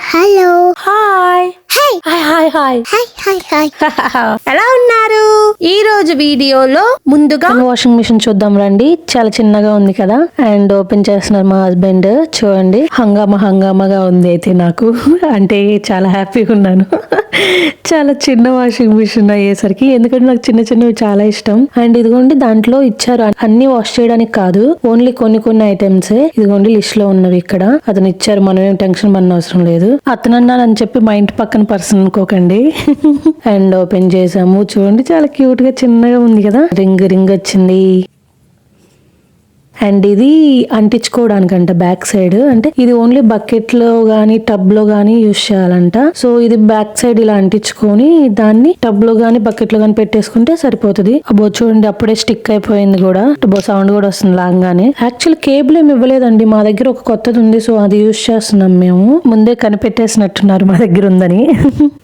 Hello hi hi hi hi hi hi ఎలా ఉన్నారు? ఈ రోజు వీడియోలో ముందుగా వాషింగ్ మిషన్ చూద్దాం రండి. చాలా చిన్నగా ఉంది కదా, అండ్ ఓపెన్ చేస్తున్నారు మా హస్బెండ్. చూడండి, హంగామాగా ఉంది. అయితే నాకు అంటే చాలా హ్యాపీగా ఉన్నాను. చాలా చిన్న వాషింగ్ మిషన్ అయ్యేసరికి, ఎందుకంటే నాకు చిన్న చిన్నవి చాలా ఇష్టం. అండ్ ఇదిగోండి, దాంట్లో ఇచ్చారు అన్ని వాష్ చేయడానికి కాదు, ఓన్లీ కొన్ని ఐటమ్స్. ఇదిగోండి లిస్ట్ లో ఉన్నవి ఇక్కడ అతను ఇచ్చారు. మనం ఏం టెన్షన్ పడిన అవసరం లేదు. అతను అన్నానని చెప్పి మా ఇంటి పక్కన పర్సన్ అనుకోకండి. అండ్ ఓపెన్ చేసాము. చూడండి, చాలా క్యూట్ గా చిన్నగా ఉంది కదా. రింగ్ వచ్చింది. అండ్ ఇది అంటించుకోవడానికంట బ్యాక్ సైడ్. అంటే ఇది ఓన్లీ బకెట్ లో గానీ టబ్ లో గానీ యూజ్ చేయాలంట. సో ఇది బ్యాక్ సైడ్ ఇలా అంటించుకొని దాన్ని టబ్ లో గానీ బకెట్ లో గానీ పెట్టేసుకుంటే సరిపోతుంది. అబ్బో చూడండి, అప్పుడే స్టిక్ అయిపోయింది కూడా. అబ్బో సౌండ్ కూడా వస్తుంది లాగానే. యాక్చువల్ కేబుల్ ఏమి ఇవ్వలేదండి, మా దగ్గర ఒక కొత్తది ఉంది. సో అది యూజ్ చేస్తున్నాం మేము. ముందే కనిపెట్టేసినట్టున్నారు మా దగ్గర ఉందని.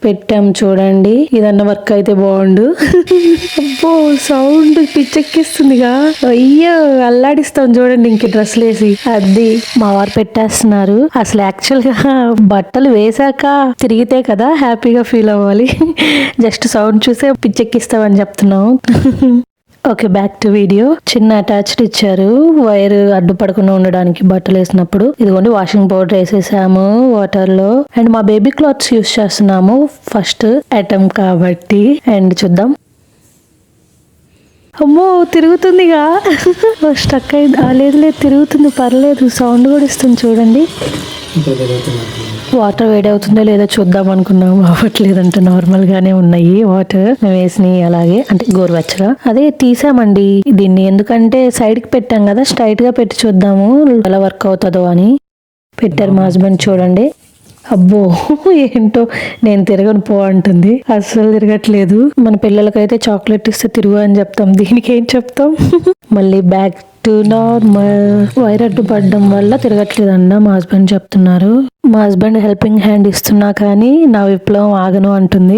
పెట్టాం చూడండి. ఇదన్న వర్క్ అయితే బాగుండు. అబ్బో సౌండ్ పిచ్చెక్కిస్తుందిగా. అయ్యో అల్లాడిస్తాం చూడండి ఇంక డ్రెస్సులు వేసి. అది మా వారు పెట్టేస్తున్నారు. అసలు యాక్చువల్ గా బట్టలు వేసాక తిరిగితే కదా హ్యాపీగా ఫీల్ అవ్వాలి. జస్ట్ సౌండ్ చూసే పిచ్చెక్కిస్తామని చెప్తున్నాం. Okay, back to video. చిన్న అటాచ్డ్ ఇచ్చారు, వైర్ అడ్డుపడకుండా ఉండడానికి బట్టలు వేసినప్పుడు. ఇదిగోండి వాషింగ్ పౌడర్ వేసేసాము వాటర్ లో. అండ్ మా బేబీ క్లాత్స్ యూస్ చేస్తున్నాము ఫస్ట్ ఐటమ్ కాబట్టి. అండ్ చూద్దాం. అమ్మో తిరుగుతుందిగా. స్టక్ అయింది. లేదు తిరుగుతుంది, పర్లేదు. సౌండ్ కూడా ఇస్తుంది చూడండి. వాటర్ వేడి అవుతుందో లేదో చూద్దాం అనుకున్నాం, అవ్వట్లేదంట. నార్మల్ గానే ఉన్నాయి వాటర్ మేము వేసినాయి అలాగే, అంటే గోరువెచ్చగా. అదే తీసామండి దీన్ని, ఎందుకంటే సైడ్ కి పెట్టాం కదా, స్ట్రైట్ గా పెట్టి చూద్దాము ఎలా వర్క్ అవుతుందో అని పెట్టారు మా హస్బెండ్. చూడండి, అబ్బో ఏంటో నేను తిరగను పో అంటుంది. అస్సలు తిరగట్లేదు. మన పిల్లలకైతే చాక్లెట్ ఇస్తే తిరుగు అని చెప్తాం, దీనికి ఏం చెప్తాం. మళ్ళీ బ్యాక్ టు నార్మల్. వైర్ అడ్డు పడడం వల్ల తిరగట్లేదన్న మా హస్బెండ్ చెప్తున్నారు. మా హస్బెండ్ హెల్పింగ్ హ్యాండ్ ఇస్తున్నా కానీ నా విప్లవం ఆగను అంటుంది.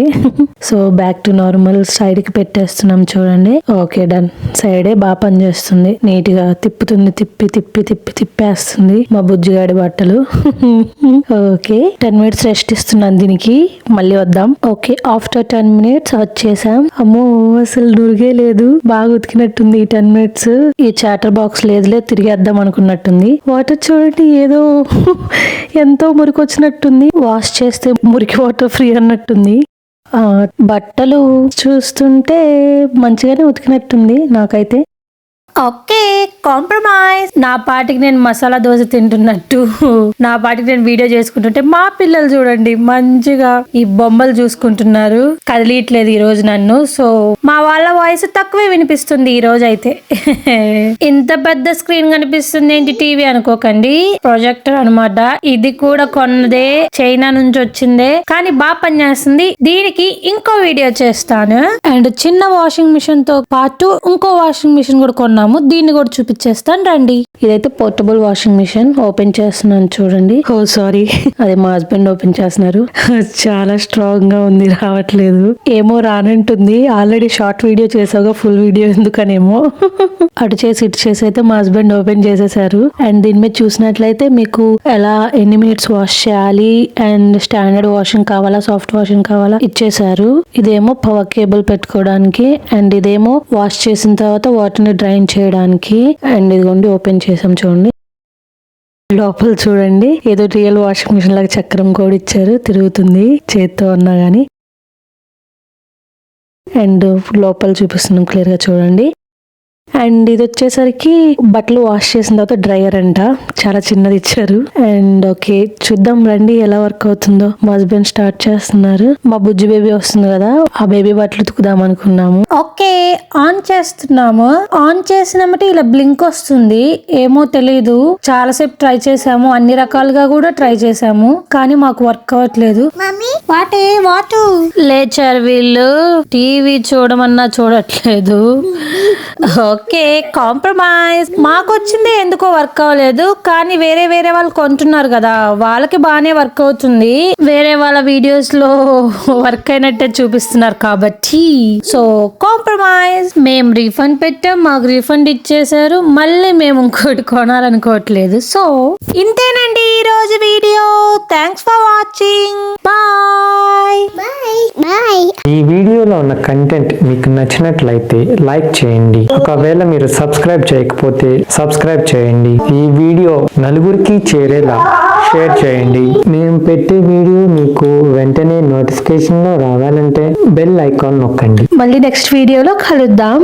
So back to normal side కి పెట్టేస్తున్నాం చూడండి. Okay done. సైడే బాగా పనిచేస్తుంది, నీట్ గా తిప్పుతుంది. తిప్పేస్తుంది మా బుజ్జిగాడి బట్టలు. ఓకే, 10 minutes రెస్ట్ ఇస్తున్నాను దీనికి. మళ్ళీ వద్దాం. ఓకే, ఆఫ్టర్ 10 minutes వచ్చేసాం. అమ్మో అసలు నురిగే లేదు, బాగా ఉతికినట్టుంది ఈ 10 minutes. ఈ చాటర్ బాక్స్ లేదులే, తిరిగేద్దాం అనుకున్నట్టుంది. వాటర్ చూడండి, ఏదో ఎంతో మురికి వచ్చినట్టుంది. వాష్ చేస్తే మురికి వాటర్ ఫ్రీ అన్నట్టుంది. బట్టలు చూస్తుంటే మంచిగానే ఉతికినట్టుంది నాకైతే. Okay, compromise. నా పాటికి నేను మసాలా దోశ తింటున్నట్టు, నా పాటికి నేను వీడియో చేసుకుంటుంటే మా పిల్లలు చూడండి మంచిగా ఈ బొమ్మలు చూసుకుంటున్నారు. కదిలియట్లేదు ఈ రోజు నన్ను. సో మా వాళ్ళ వాయిస్ తక్కువే వినిపిస్తుంది ఈ రోజు అయితే. ఇంత పెద్ద స్క్రీన్ కనిపిస్తుంది ఏంటి టీవీ అనుకోకండి, ప్రొజెక్టర్ అనమాట. ఇది కూడా కొన్నదే, చైనా నుంచి వచ్చిందే, కానీ బాగా పనిచేస్తుంది. దీనికి ఇంకో వీడియో చేస్తాను. అండ్ చిన్న వాషింగ్ మిషన్ తో పాటు ఇంకో వాషింగ్ మిషన్ కూడా కొన్నాము, దీన్ని కూడా చూపించేస్తాను రండి. ఇదైతే పోర్టబుల్ వాషింగ్ మిషన్. ఓపెన్ చేస్తున్నాను చూడండి. ఓ సారీ, అదే మా హస్బెండ్ ఓపెన్ చేస్తున్నారు. చాలా స్ట్రాంగ్ గా ఉంది, రావట్లేదు. ఏమో రానంటుంది. ఆల్రెడీ షార్ట్ వీడియో చేసాగా, ఫుల్ వీడియో ఎందుకనేమో. అటు చేసి ఇటు చేసి అయితే మా హస్బెండ్ ఓపెన్ చేసేసారు. అండ్ దీని మీద చూసినట్లయితే మీకు ఎలా ఎన్ని మినిట్స్ వాష్ చేయాలి, అండ్ స్టాండర్డ్ వాషింగ్ కావాలా, సాఫ్ట్ వాషింగ్ కావాలా ఇచ్చేసారు. ఇదేమో పవర్ కేబుల్ పెట్టుకోవడానికి, అండ్ ఇదేమో వాష్ చేసిన తర్వాత వాటర్ని డ్రైన్ చేయడానికి. అండ్ ఇదిగోండి ఓపెన్ చేసాం చూడండి. లోపల చూడండి, ఏదో రియల్ వాషింగ్ మిషన్ లాగా చక్రం కూడా ఇచ్చారు, తిరుగుతుంది చేత్తో ఉన్నా గానీ. అండ్ లోపల చూపిస్తున్నాం క్లియర్ గా చూడండి. అండ్ ఇది వచ్చేసరికి బట్టలు వాష్ చేసిన తర్వాత డ్రైయర్ అంట, చాలా చిన్నది ఇచ్చారు. అండ్ ఓకే చూద్దాం రండి ఎలా వర్క్ అవుతుందో. మా హస్బెండ్ స్టార్ట్ చేస్తున్నారు. మా బుజ్జి బేబీ వస్తుంది కదా, ఆ బేబీ బట్టలు ఉతుకుదాం అనుకున్నాము. ఓకే, ఆన్ చేస్తున్నాము. ఆన్ చేసినమ్మటే ఇలా బ్లింక్ వస్తుంది. ఏమో తెలీదు, చాలాసేపు ట్రై చేసాము, అన్ని రకాలుగా కూడా ట్రై చేసాము, కానీ మాకు వర్క్ అవ్వట్లేదు. వాటు లేచారు వీళ్ళు, టీవీ చూడమన్నా చూడట్లేదు. Okay, compromise. మాకు వచ్చింది ఎందుకో వర్క్ అవ్వలేదు, కానీ వేరే వాళ్ళు కొంటున్నారు కదా, వాళ్ళకి బాగానే వర్క్ అవుతుంది. వేరే వాళ్ళ వీడియోస్ లో వర్క్ అయినట్టే చూపిస్తున్నారు కాబట్టి. So compromise. మేము రీఫండ్ పెట్టాం, మాకు రీఫండ్ ఇచ్చేసారు. మళ్ళీ మేము ఇంకోటి కొనాలనుకోవట్లేదు. సో ఇంతేనండి ఈ రోజు video. Thanks for watching. Watching. Bye bye. ఈ వీడియోలో ఉన్న కంటెంట్ మీకు నచ్చినట్లయితే లైక్ చేయండి. ఒకవేళ మీరు సబ్స్క్రైబ్ చేయకపోతే సబ్స్క్రైబ్ చేయండి. ఈ వీడియో నలుగురికి చేరేలా షేర్ చేయండి. మేము పెట్టే వీడియో మీకు వెంటనే నోటిఫికేషన్ లో రావాలంటే బెల్ ఐకాన్ నొక్కండి. మళ్ళీ నెక్స్ట్ వీడియోలో కలుద్దాం.